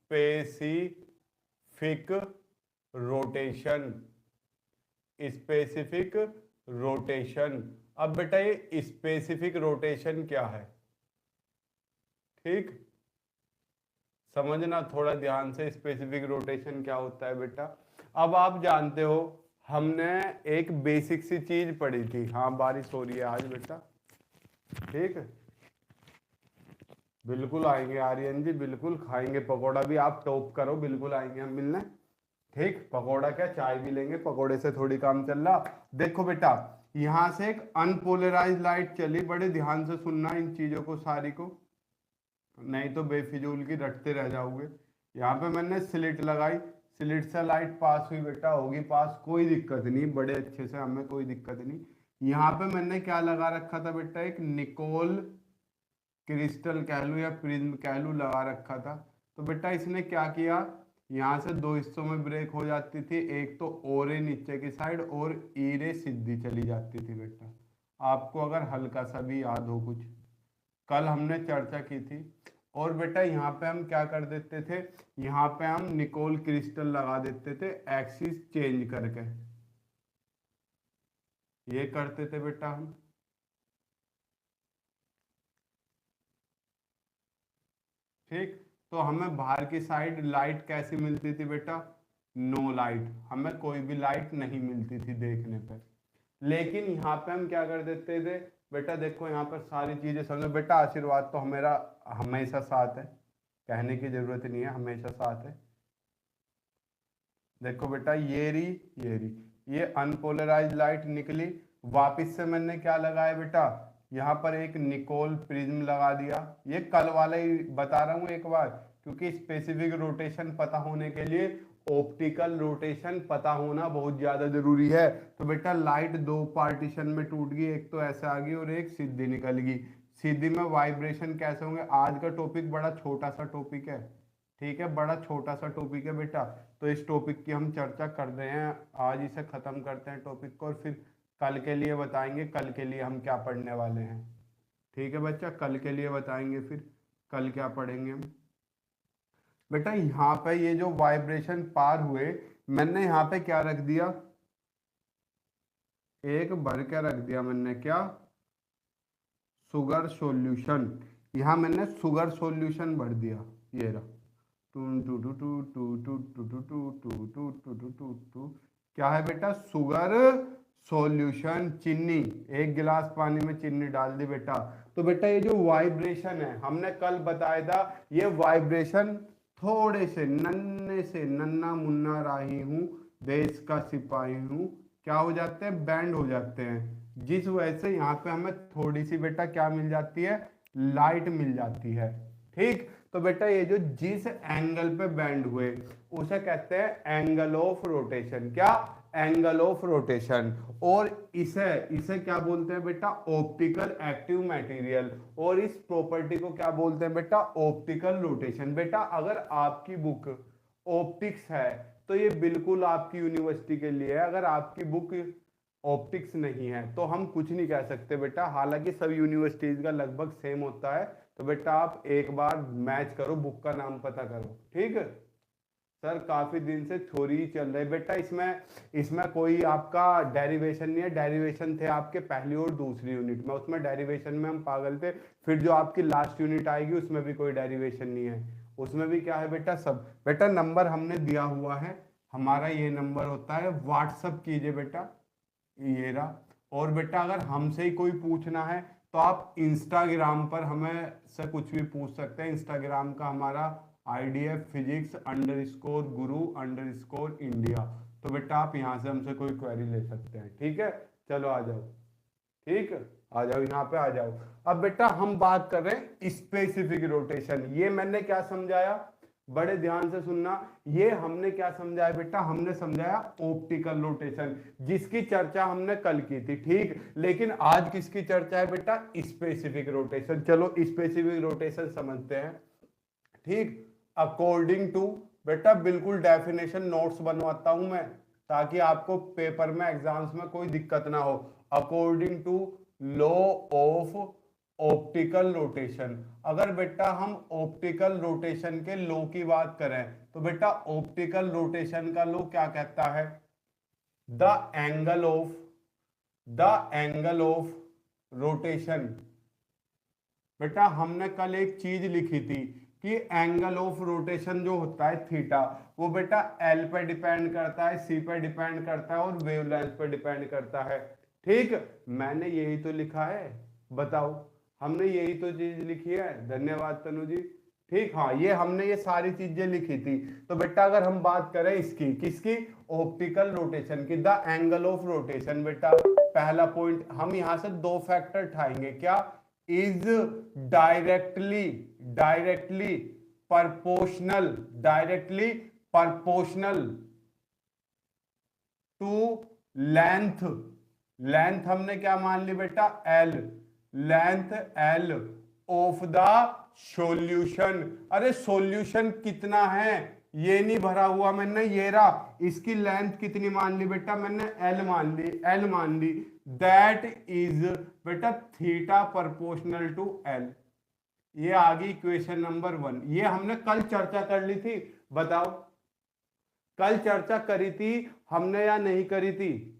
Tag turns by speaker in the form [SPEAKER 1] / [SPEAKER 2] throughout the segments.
[SPEAKER 1] Specific rotation, specific rotation. अब बेटा ये स्पेसिफिक रोटेशन क्या है, ठीक, समझना थोड़ा ध्यान से, स्पेसिफिक रोटेशन क्या होता है बेटा। अब आप जानते हो हमने एक बेसिक सी चीज पढ़ी थी, हाँ बारिश हो रही है आज बेटा, ठीक, बिल्कुल आएंगे आर्यन जी, बिल्कुल खाएंगे पकौड़ा भी, आप टॉप करो, बिल्कुल आएंगे हम मिलने, ठीक, पकौड़ा क्या चाय भी लेंगे, पकौड़े से थोड़ी काम चल रहा। देखो बेटा यहां से एक अनपोलराइज लाइट चली, बड़े ध्यान से सुनना इन चीजों को सारी को, नहीं तो बेफिजूल की रटते रह जाओगे। यहाँ पे मैंने स्लिट लगाई, स्लिट से लाइट पास हुई बेटा, होगी पास, कोई दिक्कत नहीं, बड़े अच्छे से, हमें कोई दिक्कत नहीं। यहाँ पे मैंने क्या लगा रखा था बेटा, एक निकोल क्रिस्टल कह लूँ या प्रिज्म कह लूँ लगा रखा था। तो बेटा इसने क्या किया, यहाँ से दो हिस्सों में ब्रेक हो जाती थी, एक तो ओ रे नीचे की साइड और ई रे सीधी चली जाती थी बेटा। आपको अगर हल्का सा भी याद हो कुछ, कल हमने चर्चा की थी। और बेटा यहाँ पे हम क्या कर देते थे, यहाँ पे हम निकोल क्रिस्टल लगा देते थे एक्सिस चेंज करके, ये करते थे बेटा हम, ठीक। तो हमें बाहर की साइड लाइट कैसी मिलती थी बेटा, नो लाइट, हमें कोई भी लाइट नहीं मिलती थी देखने पे। लेकिन यहाँ पे हम क्या कर देते थे बेटा, देखो यहाँ पर सारी चीजें समझो बेटा, आशीर्वाद तो हमेरा हमेशा साथ है, कहने की जरूरत नहीं है, हमेशा साथ है। देखो बेटा ये अनपोलराइज लाइट निकली, वापिस से मैंने क्या लगाया बेटा, यहाँ पर एक निकोल प्रिज्म लगा दिया। ये कल वाला ही बता रहा हूँ एक बार, क्योंकि स्पेसिफिक रोटेशन पता होने के लिए ऑप्टिकल रोटेशन पता होना बहुत ज्यादा जरूरी है। तो बेटा लाइट दो पार्टीशन में टूट गई, एक तो ऐसे आ गई और एक सीधी निकल गई। सीधी में वाइब्रेशन कैसे होंगे, आज का टॉपिक बड़ा छोटा सा टॉपिक है, ठीक है, बड़ा छोटा सा टॉपिक है बेटा। तो इस टॉपिक की हम चर्चा कर रहे हैं, आज इसे खत्म करते हैं टॉपिक को, और फिर कल के लिए बताएंगे, कल के लिए हम क्या पढ़ने वाले हैं, ठीक है बच्चा, कल के लिए बताएंगे फिर कल क्या पढ़ेंगे हम। बेटा यहाँ पे ये जो वाइब्रेशन पार हुए, मैंने यहाँ पे क्या रख दिया, एक भर के रख दिया मैंने, क्या, शुगर सॉल्यूशन। यहाँ मैंने शुगर सॉल्यूशन भर दिया, ये रहा, two two two two two two two two two two two two two two two, क्या है बेटा, शुगर सॉल्यूशन, चीनी, एक गिलास पानी में चीनी डाल दी बेटा। तो बेटा ये जो वाइब्रेशन है, हमने कल बताया था, ये वाइब्रेशन थोड़े से नन्ना मुन्ना राही हूँ, देश का सिपाही हूँ, क्या हो जाते हैं, बैंड हो जाते हैं, जिस वजह से यहाँ पे हमें थोड़ी सी बेटा क्या मिल जाती है, लाइट मिल जाती है, ठीक। तो बेटा ये जो जिस एंगल पे बैंड हुए उसे कहते हैं एंगल ऑफ रोटेशन, क्या, एंगल ऑफ रोटेशन। और इसे इसे क्या बोलते हैं बेटा, ऑप्टिकल एक्टिव मटेरियल, और इस प्रॉपर्टी को क्या बोलते हैं बेटा, ऑप्टिकल रोटेशन। बेटा अगर आपकी बुक ऑप्टिक्स है तो ये बिल्कुल आपकी यूनिवर्सिटी के लिए है, अगर आपकी बुक ऑप्टिक्स नहीं है तो हम कुछ नहीं कह सकते बेटा, हालांकि सब यूनिवर्सिटीज का लगभग सेम होता है। तो बेटा आप एक बार मैच करो, बुक का नाम पता करो, ठीक है। सर काफी दिन से थ्योरी चल रही है बेटा, इसमें इसमें कोई आपका डेरिवेशन नहीं है, डेरिवेशन थे आपके पहली और दूसरी यूनिट में, उसमें डेरिवेशन में हम पागल थे। फिर जो आपकी लास्ट यूनिट आएगी उसमें भी कोई डेरिवेशन नहीं है, उसमें भी क्या है बेटा, सब बेटा नंबर हमने दिया हुआ है, हमारा ये नंबर होता है, व्हाट्सअप कीजिए बेटा, ये रहा। और बेटा अगर हमसे ही कोई पूछना है तो आप इंस्टाग्राम पर हमें से कुछ भी पूछ सकते हैं, इंस्टाग्राम का हमारा आईडी है physics_guru_India। तो बेटा आप यहाँ से हमसे कोई क्वेरी ले सकते हैं, ठीक है, चलो आ जाओ, ठीक है, आ जाओ यहाँ पे आ जाओ। अब बेटा हम बात कर रहे हैं स्पेसिफिक रोटेशन, ये मैंने क्या समझाया, बड़े ध्यान से सुनना, ये हमने क्या समझाया बेटा, हमने समझाया ऑप्टिकल रोटेशन, जिसकी चर्चा हमने कल की थी, ठीक। लेकिन आज किसकी चर्चा है बेटा, स्पेसिफिक रोटेशन। चलो स्पेसिफिक रोटेशन समझते हैं, ठीक। अकॉर्डिंग टू, बेटा बिल्कुल डेफिनेशन नोट्स बनवाता हूं मैं ताकि आपको पेपर में एग्जाम्स में कोई दिक्कत ना हो। According to law of optical rotation. अगर बेटा हम ऑप्टिकल रोटेशन के लॉ की बात करें तो बेटा ऑप्टिकल रोटेशन का लॉ क्या कहता है? The angle of rotation. बेटा हमने कल एक चीज लिखी थी कि एंगल ऑफ रोटेशन जो होता है थीटा, वो बेटा एल पे डिपेंड करता है, सी पे डिपेंड करता है और वेवलेंथ पे डिपेंड करता है। ठीक, मैंने यही तो लिखा है, बताओ, हमने यही तो चीज लिखी है। धन्यवाद तनु जी। ठीक, हाँ, ये हमने ये सारी चीजें लिखी थी। तो बेटा अगर हम बात करें इसकी, किसकी? ऑप्टिकल रोटेशन की, द एंगल ऑफ रोटेशन। बेटा पहला पॉइंट हम यहां से दो फैक्टर उठाएंगे, क्या? Is directly proportional to length. Length हमने क्या मान ली बेटा? L. Length L of the solution. अरे सॉल्यूशन कितना है ये नहीं भरा हुआ मैंने, ये रहा। इसकी लेंथ कितनी मान ली बेटा? मैंने एल मान ली। दैट इज बेटा थीटा प्रोपोर्शनल टू एल। ये आ गई इक्वेशन नंबर 1। ये हमने कल चर्चा कर ली थी, बताओ कल चर्चा करी थी हमने या नहीं करी थी?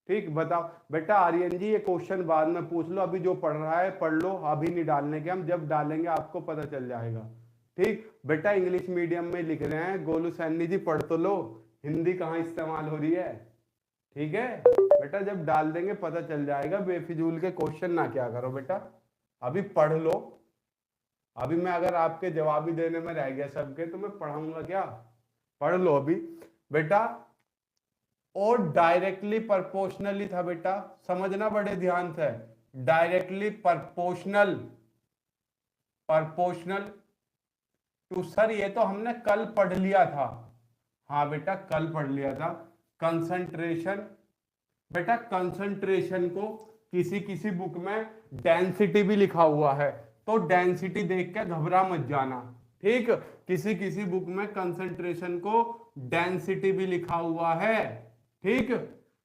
[SPEAKER 1] ठीक, बताओ बेटा। आर्यन जी ये क्वेश्चन बाद में पूछ लो, अभी जो पढ़ रहा है पढ़ लो, अभी नहीं डालने के, हम जब डालेंगे आपको पता चल जाएगा। ठीक बेटा, इंग्लिश मीडियम में लिख रहे हैं, गोलू सैनी जी पढ़ तो लो, हिंदी कहाँ इस्तेमाल हो रही है। ठीक है बेटा, जब डाल देंगे पता चल जाएगा। बेफिजूल के क्वेश्चन ना क्या करो बेटा, अभी पढ़ लो। अभी मैं अगर आपके जवाबी देने में रह गया सबके तो मैं पढ़ाऊंगा क्या? पढ़ लो अभी बेटा। और डायरेक्टली प्रोपोर्शनली था बेटा, समझना बड़े ध्यान से। डायरेक्टली प्रोपोर्शनल टू, सर ये तो हमने कल पढ़ लिया था। हाँ बेटा कल पढ़ लिया था। कंसंट्रेशन, बेटा कंसंट्रेशन को किसी किसी बुक में डेंसिटी भी लिखा हुआ है, तो डेंसिटी देख के घबरा मत जाना। ठीक, किसी किसी बुक में कंसंट्रेशन को डेंसिटी भी लिखा हुआ है। ठीक,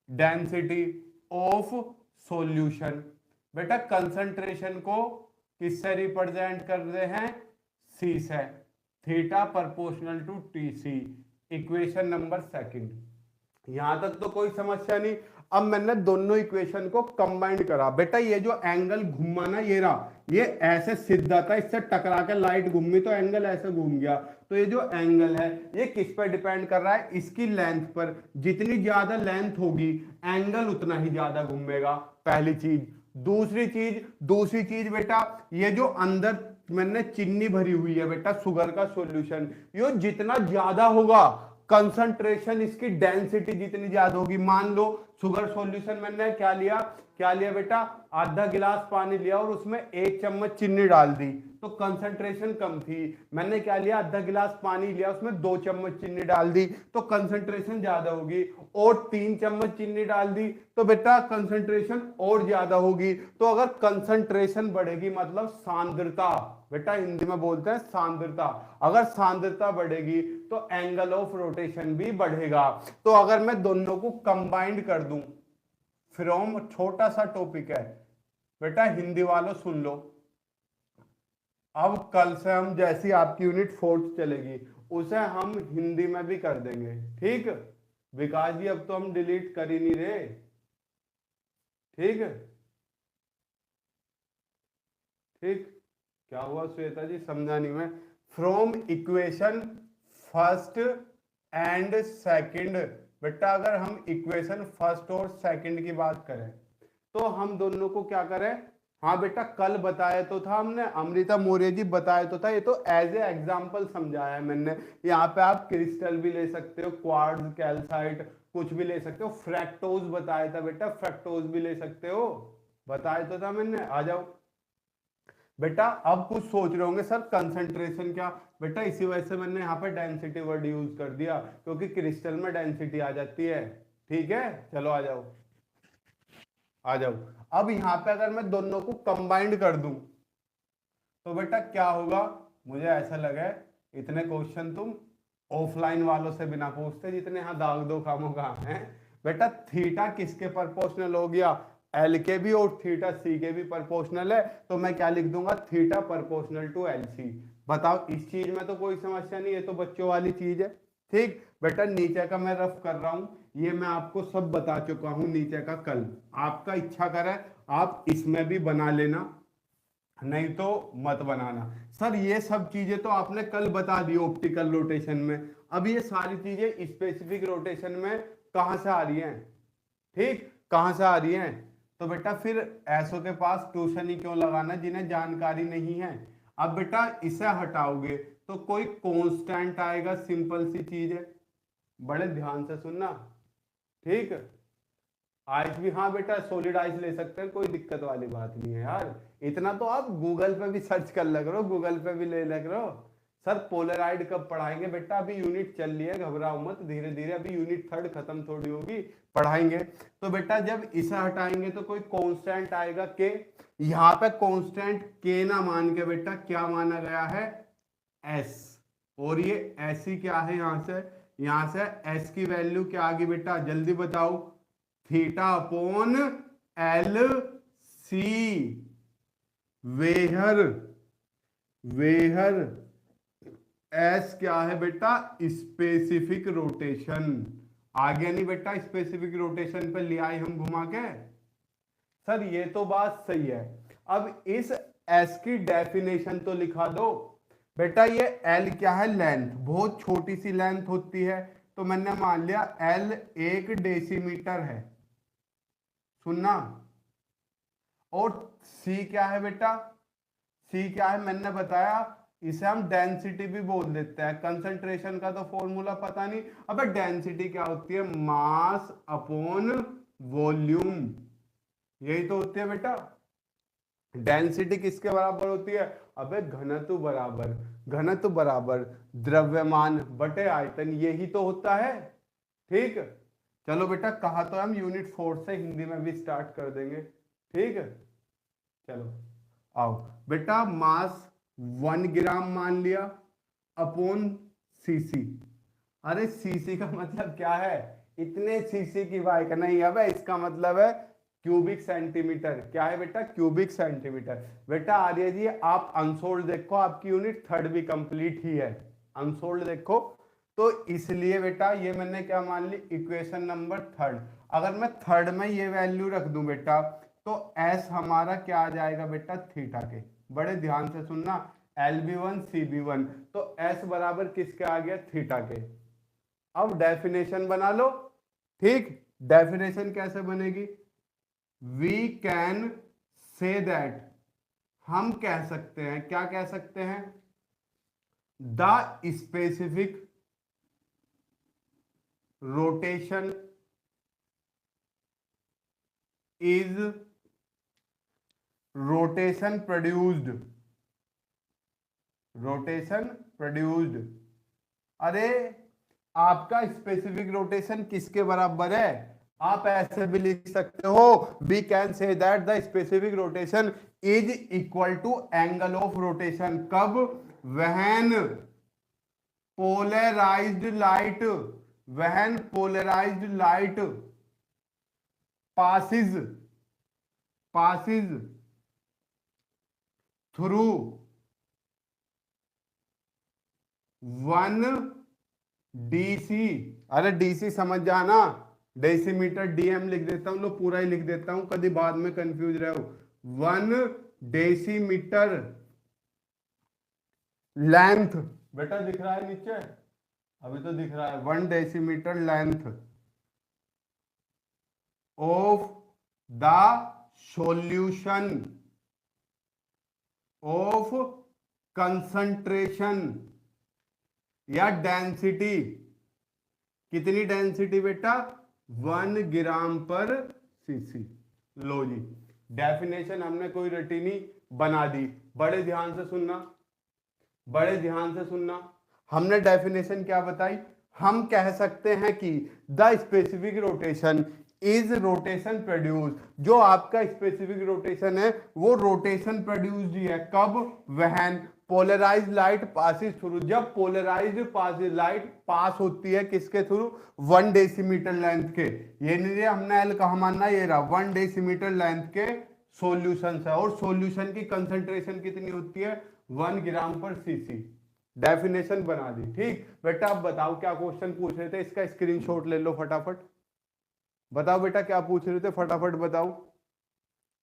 [SPEAKER 1] डेंसिटी ऑफ सॉल्यूशन। बेटा कंसंट्रेशन को किससे रिप्रेजेंट कर रहे हैं? सी से। Theta proportional to T C, equation number 2। यहां तक तो कोई समस्या नहीं। अब मैंने दोनों इक्वेशन को कंबाइंड करा। बेटा ये जो एंगल घूमा ना, ये रहा, ये ऐसे सीधा था, इससे टकरा के लाइट घूमी तो एंगल ऐसे घूम गया। तो ये जो एंगल है ये किस पर डिपेंड कर रहा है? इसकी लेंथ पर। जितनी ज्यादा लेंथ होगी एंगल उतना ही ज्यादा घूमेगा, पहली चीज। दूसरी चीज बेटा, ये जो अंदर मैंने चीनी भरी हुई है बेटा, शुगर का सॉल्यूशन, ये जितना ज्यादा होगा कंसंट्रेशन, इसकी डेंसिटी जितनी ज्यादा होगी। मान लो शुगर सॉल्यूशन मैंने क्या लिया बेटा? आधा गिलास पानी लिया और उसमें 1 चम्मच चीनी डाल दी, तो कंसंट्रेशन कम थी। मैंने क्या लिया? आधा गिलास पानी लिया, उसमें 2 चम्मच चीनी डाल दी, तो कंसंट्रेशन ज्यादा होगी। और 3 चम्मच चीनी डाल दी तो बेटा कंसंट्रेशन और ज्यादा होगी। तो अगर कंसंट्रेशन बढ़ेगी मतलब सांद्रता, बेटा हिंदी में बोलते हैं सांद्रता, अगर सांद्रता बढ़ेगी तो एंगल ऑफ रोटेशन भी बढ़ेगा। तो अगर मैं दोनों को कंबाइंड कर दूं, फ्रॉम, छोटा सा टॉपिक है बेटा, हिंदी वालों सुन लो। अब कल से हम जैसी आपकी यूनिट 4th चलेगी उसे हम हिंदी में भी कर देंगे। ठीक विकास जी, अब तो हम डिलीट कर ही नहीं रहे। ठीक क्या हुआ श्वेता जी? समझा नहीं मैं। From equation 1st and 2nd, बेटा अगर हम इक्वेशन 1st और 2nd की बात करें तो हम दोनों को क्या करें? हाँ बेटा कल बताया तो था हमने, अमृता मौर्य जी बताया तो था। ये तो एज ए एग्जाम्पल समझाया है मैंने। यहाँ पे आप क्रिस्टल भी ले सकते हो, क्वार्ट्ज, कैल्साइट, कुछ भी ले सकते हो। फ्रैक्टोज बताया था बेटा, फ्रैक्टोज भी ले सकते हो, बताया तो था मैंने। आ जाओ बेटा। अब कुछ सोच रहे होंगे सर कंसंट्रेशन क्या? बेटा इसी वजह से मैंने यहाँ पे डेंसिटी वर्ड यूज कर दिया, क्योंकि क्रिस्टल में डेंसिटी आ जाती है। ठीक है, चलो आ जाओ। अब यहाँ पे अगर मैं दोनों को कंबाइंड कर दूं तो बेटा क्या होगा? मुझे ऐसा लगा इतने क्वेश्चन तुम ऑफलाइन वालों से बिना पूछते, जितने यहाँ दाग दो खामों का है। बेटा थीटा किसके प्रोपोर्शनल हो गया? एल के भी और थीटा सी के भी प्रोपोर्शनल है, तो मैं क्या लिख दूंगा, theta proportional to L C. बताओ, इस चीज में तो कोई समस्या नहीं है, तो बच्चों वाली चीज है। ठीक बेटा, नीचे का मैं रफ कर रहा हूं, ये मैं आपको सब बता चुका हूं नीचे का। कल आपका इच्छा करे आप इसमें भी बना लेना, नहीं तो मत बनाना। सर ये सब चीजें तो आपने कल बता दी ऑप्टिकल रोटेशन में, अब ये सारी चीजें स्पेसिफिक रोटेशन में कहां से आ रही हैं? ठीक, कहां से आ रही हैं? तो बेटा फिर ऐसों के पास ट्यूशन ही क्यों लगाना जिन्हें जानकारी नहीं है। अब बेटा इसे हटाओगे तो कोई कांस्टेंट आएगा, सिंपल सी चीज है, बड़े ध्यान से सुनना। ठीक, आइस भी, हाँ बेटा सॉलिड आइस ले सकते हैं, कोई दिक्कत वाली बात नहीं है यार। इतना तो आप गूगल पे भी सर्च कर लग रहे हो, गूगल पे भी ले लग रहे हो। सर पोलराइड कब पढ़ाएंगे बेटा, अभी यूनिट चल रही है, घबराओ मत, धीरे धीरे, अभी यूनिट 3 खत्म थोड़ी होगी, पढ़ाएंगे। तो बेटा जब इसे हटाएंगे तो कोई कांस्टेंट आएगा के, यहाँ पे कांस्टेंट के ना मान के बेटा क्या माना गया है, एस। और ये ऐसी क्या है, यहाँ से एस की वैल्यू क्या आ गई बेटा, जल्दी बताओ, theta upon L C. Where S क्या है बेटा, स्पेसिफिक रोटेशन। आ गया नहीं बेटा, स्पेसिफिक रोटेशन पे ले आए हम घुमा के। सर ये तो बात सही है, अब इस एस की डेफिनेशन तो लिखा दो बेटा। ये एल क्या है, लेंथ, बहुत छोटी सी लेंथ होती है, तो मैंने मान लिया एल 1 डेसीमीटर है, सुनना। और सी क्या है बेटा, सी क्या है मैंने बताया, इसे हम डेंसिटी भी बोल देते हैं। कंसंट्रेशन का तो फॉर्मूला पता नहीं, अबे डेंसिटी क्या होती है, मास अपॉन वॉल्यूम, यही तो होती है बेटा। डेंसिटी किसके बराबर होती है, अबे घनत्व बराबर द्रव्यमान बटे आयतन, यही तो होता है। ठीक, चलो बेटा, कहा तो हम यूनिट 4 से हिंदी में भी स्टार्ट कर देंगे। ठीक है, चलो आओ बेटा, मास 1 ग्राम मान लिया अपॉन सीसी। अरे सीसी का मतलब क्या है, इतने सीसी की बाइक नहीं, अब इसका मतलब है क्यूबिक सेंटीमीटर। क्या है बेटा, क्यूबिक सेंटीमीटर। बेटा आर्य जी आप अनसोल्ड देखो, आपकी यूनिट 3 भी कंप्लीट ही है, अनसोल्ड देखो। तो इसलिए बेटा ये मैंने क्या मान ली, इक्वेशन नंबर 3। अगर मैं 3 में ये वैल्यू रख दूं बेटा, तो एस हमारा क्या आ जाएगा बेटा, थीटा के। बड़े ध्यान से सुनना, LB1 CB1, तो एस बराबर किसके आ गया, थीटा के। अब डेफिनेशन बना लो। ठीक, डेफिनेशन कैसे बनेगी, वी कैन से दैट, हम कह सकते हैं, क्या कह सकते हैं, the specific rotation is rotation produced. अरे आपका स्पेसिफिक रोटेशन किसके बराबर है, आप ऐसे भी लिख सकते हो, we can say that the specific rotation is equal to angle of rotation. कब, when polarised light passes through 1 DC। अरे DC समझ जाना, डेसीमीटर डीएम लिख देता हूं, लो पूरा ही लिख देता हूं, कभी बाद में कंफ्यूज रहे हो। 1 डेसीमीटर लेंथ, बेटा दिख रहा है नीचे, अभी तो दिख रहा है, 1 decimetre length of the solution of concentration या डेंसिटी। कितनी डेंसिटी बेटा, 1 ग्राम पर सीसी। लो जी, डेफिनेशन हमने कोई रटी नहीं, बना दी। बड़े ध्यान से सुनना, हमने डेफिनेशन क्या बताई, हम कह सकते हैं कि the specific rotation is rotation produce, जो आपका स्पेसिफिक रोटेशन है वो रोटेशन प्रोड्यूस्ड ही है। कब, when polarise light passes through, जब पोलराइज लाइट पास होती है किसके थ्रू, 1 डेसीमीटर लेंथ के, ये नहीं हमने एल कहा मानना, ये रहा 1 डेसीमीटर लेंथ के सॉल्यूशन है, और सॉल्यूशन की कंसंट्रेशन कितनी होती है, 1 ग्राम पर सीसी। डेफिनेशन बना दी। ठीक बेटा, अब बताओ क्या क्वेश्चन पूछ रहे थे, इसका स्क्रीनशॉट ले लो फटाफट। बताओ बेटा क्या पूछ रहे थे, फटाफट बताओ।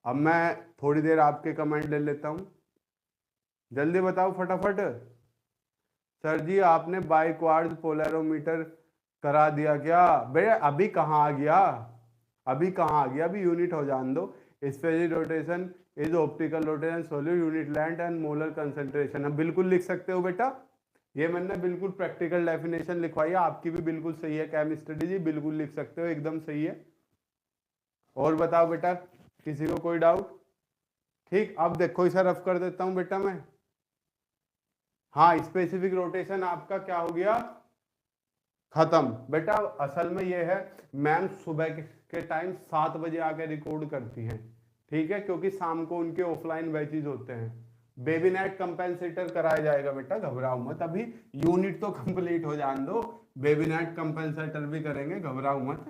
[SPEAKER 1] अब मैं थोड़ी देर आपके कमेंट ले लेता हूं, जल्दी बताओ फटाफट। सर जी आपने बाइक्वार्ड पोलैरोमीटर करा दिया क्या? बेटा अभी कहाँ आ गया, अभी कहाँ आ गया, अभी यूनिट हो जान दो। Spherical rotation is optical rotation solute unit length and molar concentration. अब बिल्कुल लिख सकते हो बेटा, ये मैंने बिल्कुल प्रैक्टिकल डेफिनेशन लिखवाई है, आपकी भी बिल्कुल सही है केमिस्ट्री जी, बिल्कुल लिख सकते हो, एकदम सही है। और बताओ बेटा, किसी को कोई डाउट? ठीक, अब देखो इसे रफ कर देता हूं बेटा मैं। हाँ, स्पेसिफिक रोटेशन आपका क्या हो गया, खत्म। बेटा असल में ये है, मैम सुबह के टाइम 7 बजे आके रिकॉर्ड करती हैं, ठीक है, क्योंकि शाम को उनके ऑफलाइन बैचेज होते हैं। बेबी नेट कंपेंसेटर कराया जाएगा बेटा, घबराओ मत, अभी यूनिट तो कंप्लीट हो जान दो, बेबी नेट कंपेंसेटर भी करेंगे, घबराओ मत।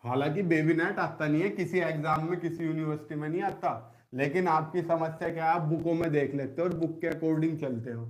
[SPEAKER 1] हालांकि बेबी नेट आता नहीं है किसी एग्जाम में, किसी यूनिवर्सिटी में नहीं आता, लेकिन आपकी समस्या क्या है, आप बुकों में देख लेते हो और बुक के अकॉर्डिंग चलते हो।